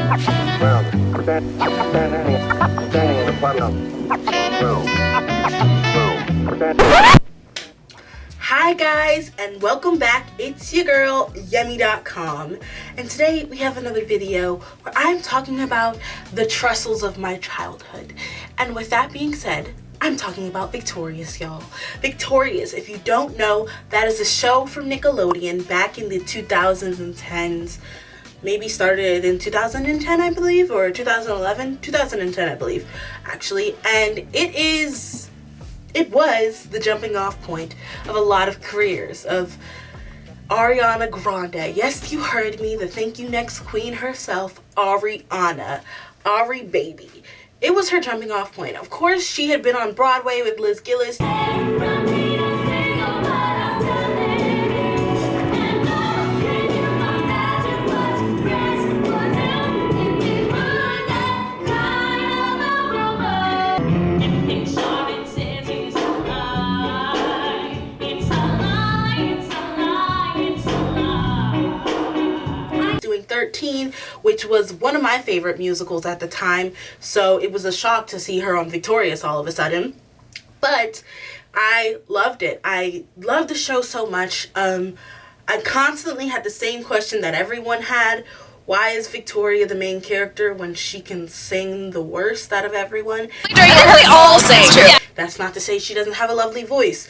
Standing in the platform. Hi guys, and welcome back. It's your girl Yummy.com, and today we have another video where I'm talking about the trussels of my childhood. And with that being said, I'm talking about Victorious, y'all. Victorious, if you don't know, that is a show from Nickelodeon back in the 2010s. Maybe started in 2010, I believe, or 2011, 2010, I believe, actually. And it was the jumping off point of a lot of careers of Ariana Grande. Yes, you heard me, the thank you next queen herself, Ariana. Ari baby. It was her jumping off point. Of course, she had been on Broadway with Liz Gillis. Doing 13, which was one of my favorite musicals at the time, so it was a shock to see her on Victorious all of a sudden. But I loved it. I loved the show so much. I constantly had the same question that everyone had. Why is Victoria the main character when she can sing the worst out of everyone? We all sing. That's not to say she doesn't have a lovely voice,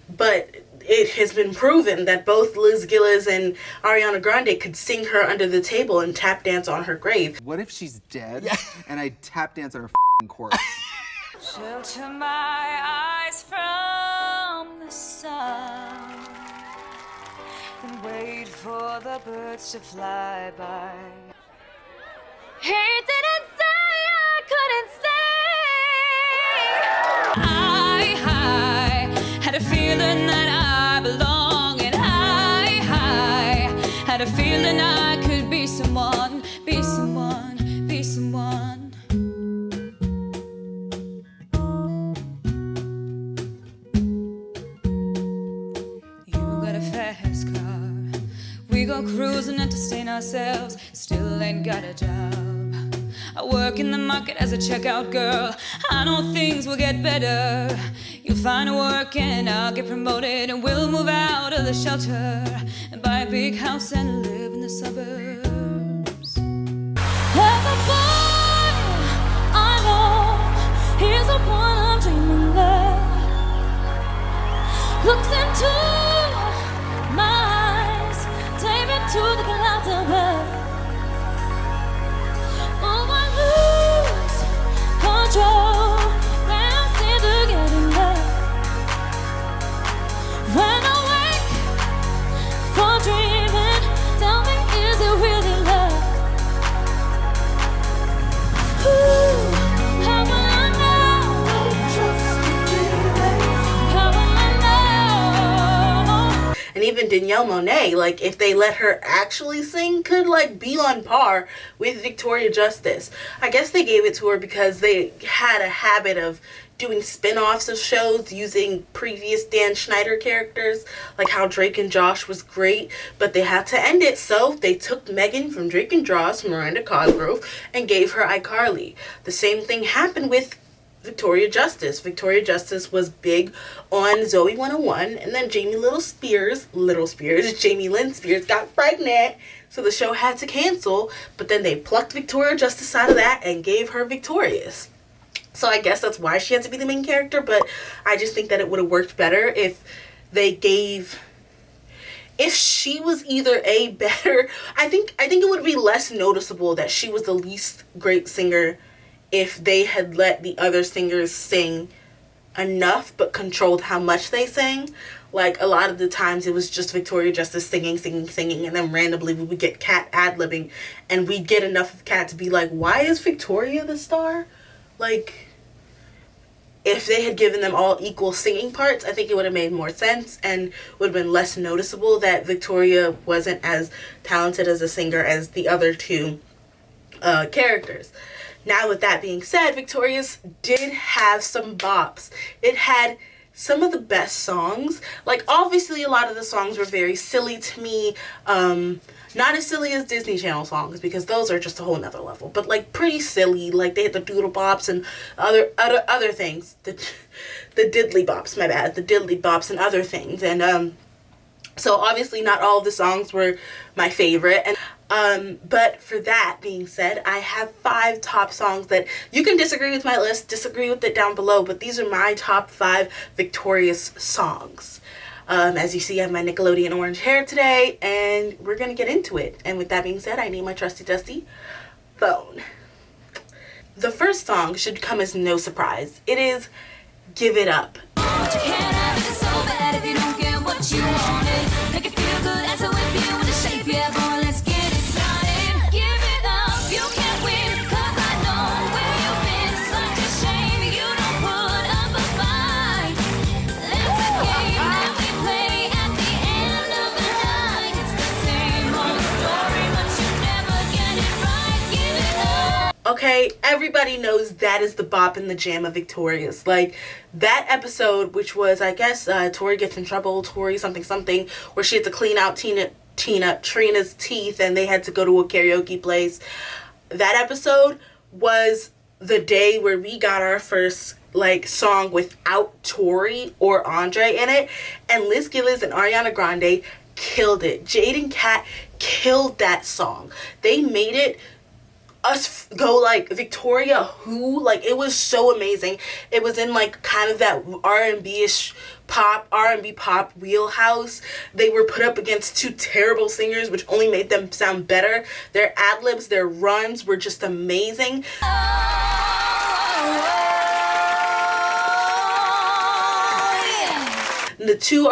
but it has been proven that both Liz Gillis and Ariana Grande could sing her under the table and tap dance on her grave. What if she's dead and I tap dance on her f***ing corpse? Shelter my eyes from the sun and wait for the birds to fly by. He didn't say I couldn't sing. I had a feeling that I belong, and I had a feeling I could be someone, be someone, be someone. You got a fast car, we go cruising and to sustain ourselves, still ain't got a job. I work in the market as a checkout girl. I know things will get better. You'll find work and I'll get promoted, and we'll move out of the shelter and buy a big house and live in the suburbs. There's a boy I know, he's the one I'm dreaming of. Looks into my eyes, take me to the clouds above. Oh, I lose control when I seem to get enough. When I wake for dreaming, tell me, is it really love? Ooh, how will I know? How will I know? And even Danielle Monáe, like, if they let her actually sing, could like be on par with Victoria Justice. I guess they gave it to her because they had a habit of doing spin-offs of shows using previous Dan Schneider characters, like how Drake and Josh was great, but they had to end it, so they took Megan from Drake and Josh, Miranda Cosgrove, and gave her iCarly. The same thing happened with Victoria Justice. Victoria Justice was big on Zoe 101, and then Jamie Lynn Spears got pregnant, so the show had to cancel, but then they plucked Victoria Justice out of that and gave her Victorious. So I guess that's why she had to be the main character, but I just think that it would have worked better if she was either better, I think it would be less noticeable that she was the least great singer if they had let the other singers sing enough but controlled how much they sang. Like, a lot of the times it was just Victoria Justice singing, and then randomly we would get Kat ad-libbing, and we'd get enough of Kat to be like, why is Victoria the star? Like, if they had given them all equal singing parts, I think it would have made more sense and would have been less noticeable that Victoria wasn't as talented as a singer as the other two characters. Now, with that being said, Victorious did have some bops. It had some of the best songs. Like, obviously, a lot of the songs were very silly to me. Not as silly as Disney Channel songs, because those are just a whole nother level, but like pretty silly. Like they had the doodle bops and other things. The diddly bops, my bad. The diddly bops and other things. And so obviously not all of the songs were my favorite. And but for that being said, I have 5 top songs that you can disagree with my list, disagree with it down below, but these are my top 5 Victorious songs. As you see, I have my Nickelodeon orange hair today, and we're gonna get into it. And with that being said, I need my trusty dusty phone. The first song should come as no surprise. It is Give It Up. But you can't have it so bad if you don't get what you wanted. Make it feel good as a whip you with a shape, yeah, boy, let's get it started. Give it up, you can't win, 'cause I know where you've been. Such a shame you don't put up a fight. That's a game that we play at the end of the night. It's the same old story, but you never get it right. Give it up. Okay, everybody knows that is the bop and the jam of Victorious. Like, that episode, which was, I guess, Tori gets in trouble, Tori something something, where she had to clean out Trina's teeth, and they had to go to a karaoke place. That episode was the day where we got our first, like, song without Tori or Andre in it, and Liz Gillis and Ariana Grande killed it. Jade and Kat killed that song. They made it us go like Victoria who, like, it was so amazing. It was in like kind of that R&B-ish R&B pop wheelhouse. They were put up against 2 terrible singers, which only made them sound better. Their ad-libs, their runs were just amazing. The 2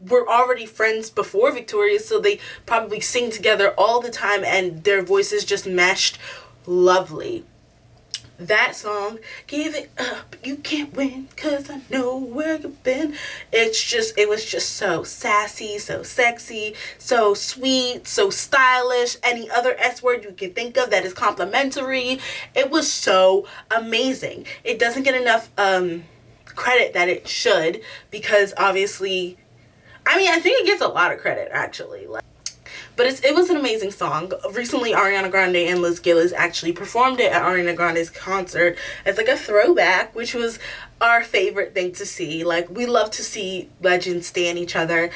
were already friends before Victorious, so they probably sing together all the time, and their voices just meshed lovely. That song, Give It Up, you can't win, 'cause I know where you've been. It was just so sassy, so sexy, so sweet, so stylish. Any other S word you can think of that is complimentary. It was so amazing. It doesn't get enough credit that it should, because obviously, I mean, I think it gets a lot of credit actually, but it was an amazing song. Recently, Ariana Grande and Liz Gillis actually performed it at Ariana Grande's concert as like a throwback, which was our favorite thing to see. Like, we love to see legends stand each other.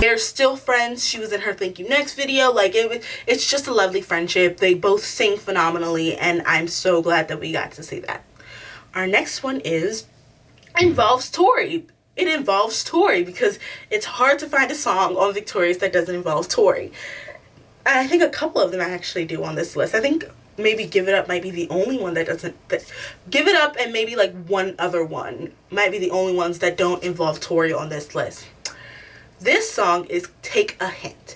They're still friends. She was in her Thank You Next video. Like, it's just a lovely friendship. They both sing phenomenally, and I'm so glad that we got to see that. Our next one involves Tori. It involves Tori because it's hard to find a song on Victorious that doesn't involve Tori. And I think a couple of them actually do on this list. I think maybe Give It Up might be the only one that doesn't. Give It Up and maybe like one other one might be the only ones that don't involve Tori on this list. This song is Take a Hint.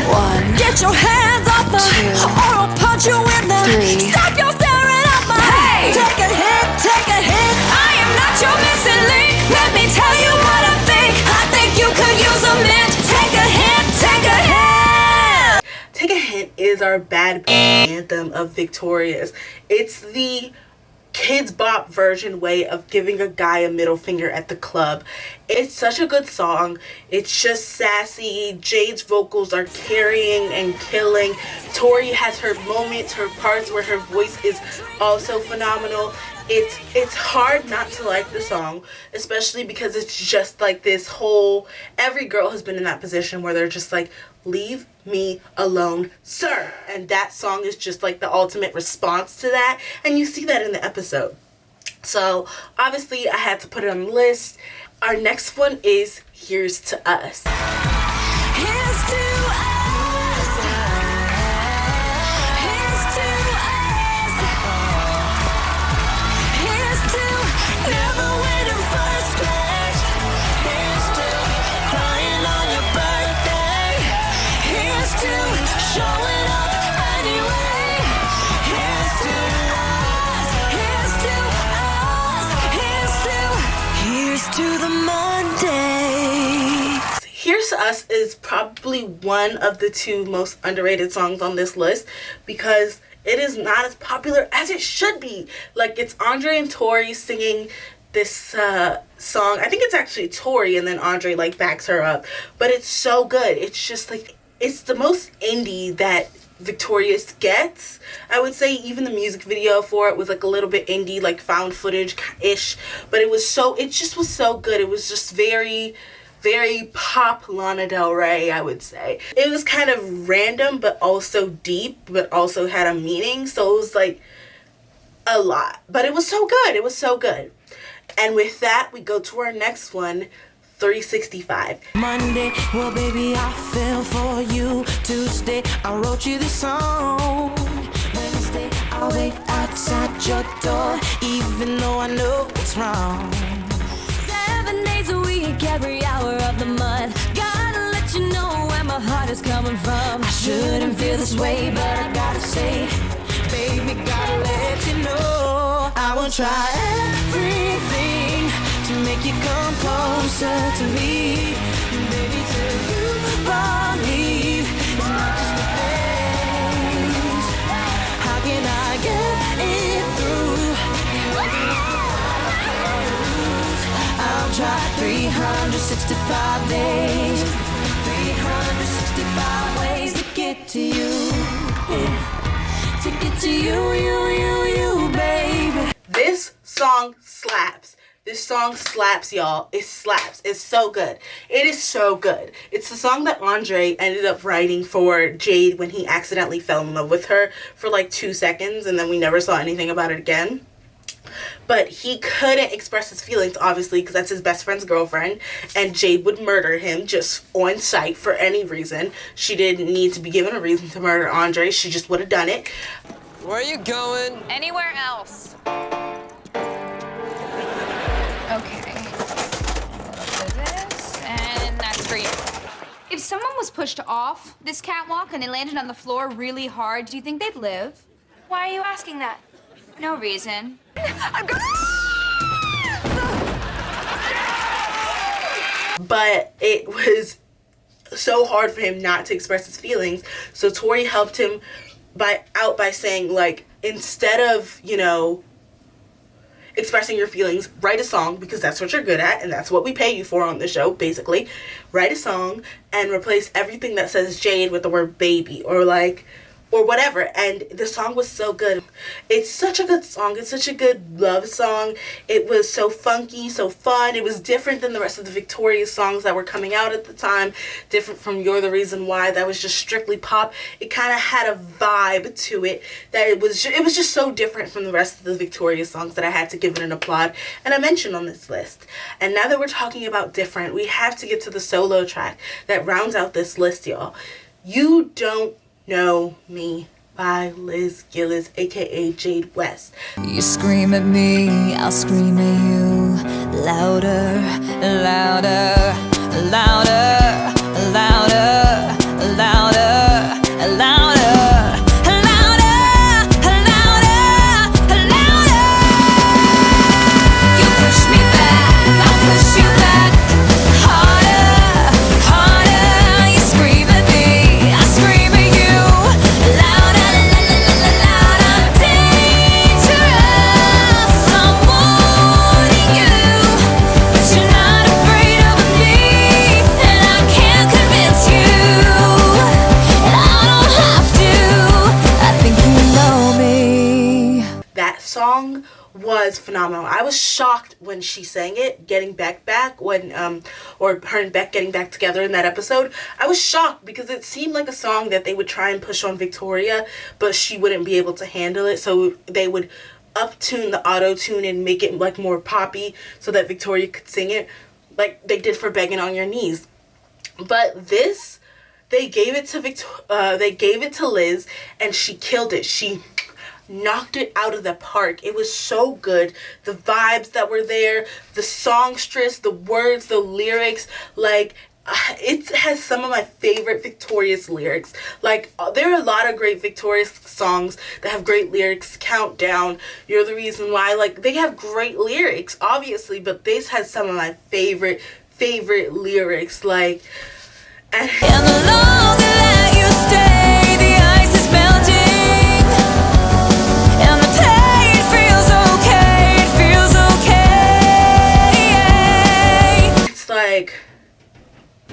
One. Get your hands off me, or I'll punch you in the. 3. Stop your staring at me. Hey. Take a hint, take a hint. I am not your missing link. Let me tell you what I think. I think you could use a mint. Take a hint, take a hint. Take a Hint is our bad anthem of Victorious. It's the kids bop version way of giving a guy a middle finger at the club. It's such a good song. It's just sassy. Jade's vocals are carrying and killing. Tori has her moments, her parts where her voice is also phenomenal. It's hard not to like the song, especially because it's just like this whole, every girl has been in that position where they're just like, leave me alone, sir. And that song is just like the ultimate response to that. And you see that in the episode. So obviously I had to put it on the list. Our next one is Here's to Us. Here's to us. Here's to us. Here's to never win. to the Monday. Here's to Us is probably one of the two most underrated songs on this list because it is not as popular as it should be. Like, it's Andre and Tori singing this song. I think it's actually Tori and then Andre like backs her up, but it's so good. It's just like, it's the most indie that Victorious gets. I would say even the music video for it was like a little bit indie, like found footage ish, but it just was so good. It was just very pop Lana Del Rey, I would say. It was kind of random but also deep, but also had a meaning, so it was like a lot, but it was so good. It was so good. And with that, we go to our next one, 365. Monday, well baby, I fell for you. Tuesday, I wrote you this song. Wednesday, I'll wait outside your door, even though I know it's wrong. 7 days a week, every hour of the month. Gotta let you know where my heart is coming from. I shouldn't feel this way, but I gotta say, baby, gotta let you know I will try everything to make you come closer to me. Baby, till you believe it's not just a phase. How can I get it through? I'll try 365 days, 365 ways to get to you, yeah. To get to you, baby. This song slaps. This song slaps, y'all. It slaps. It's so good. It is so good. It's the song that Andre ended up writing for Jade when he accidentally fell in love with her for like 2 seconds, and then we never saw anything about it again. But he couldn't express his feelings, obviously, because that's his best friend's girlfriend, and Jade would murder him just on sight for any reason. She didn't need to be given a reason to murder Andre. She just would have done it. Where are you going? Anywhere else. Okay. Look at this, and that's for you. If someone was pushed off this catwalk and they landed on the floor really hard, do you think they'd live? Why are you asking that? No reason. I'm gonna... But it was so hard for him not to express his feelings, so Tori helped him by saying, like, instead of, you know, expressing your feelings, write a song, because that's what you're good at and that's what we pay you for on the show, basically. Write a song and replace everything that says Jade with the word baby or like, or whatever. And the song was so good. It's such a good song. It's such a good love song. It was so funky, so fun. It was different than the rest of the Victorious songs that were coming out at the time. Different from You're the Reason Why. That was just strictly pop. It kind of had a vibe to it that it was just so different from the rest of the Victorious songs that I had to give it an applaud. And I mentioned on this list. And now that we're talking about different, we have to get to the solo track that rounds out this list, y'all. You Don't Know Me by Liz Gillis, aka Jade West. You scream at me, I'll scream at you. Louder, louder, louder, louder, louder, louder. Song was phenomenal. I was shocked when she sang it, getting back when or her and Beck getting back together in that episode. I was shocked because it seemed like a song that they would try and push on Victoria, but she wouldn't be able to handle it, so they would up-tune the auto-tune and make it like more poppy so that Victoria could sing it like they did for Begging on Your Knees. But this, they gave it to Liz, and she killed it. She knocked it out of the park. It was so good. The vibes that were there, the songstress, the words, the lyrics, like it has some of my favorite Victorious lyrics. Like, there are a lot of great Victorious songs that have great lyrics. Countdown, You're the Reason Why. Like, they have great lyrics, obviously, but this has some of my favorite lyrics. Like, and the longer that you stay, the ice is melting, and the pain feels okay, it feels okay. It's like,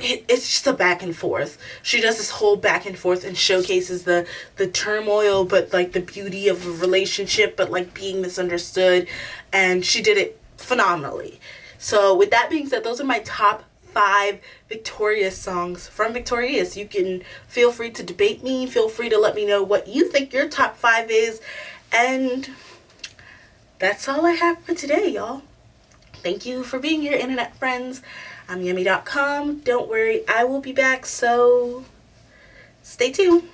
it's just a back and forth. She does this whole back and forth and showcases the turmoil, but like the beauty of a relationship, but like being misunderstood, and she did it phenomenally. So with that being said, those are my top 5 Victorious songs from Victorious. You can feel free to debate me, feel free to let me know what you think your top 5 is, and that's all I have for today, y'all. Thank you for being here, internet friends. I'm Yummy.com. Don't worry, I will be back, so stay tuned.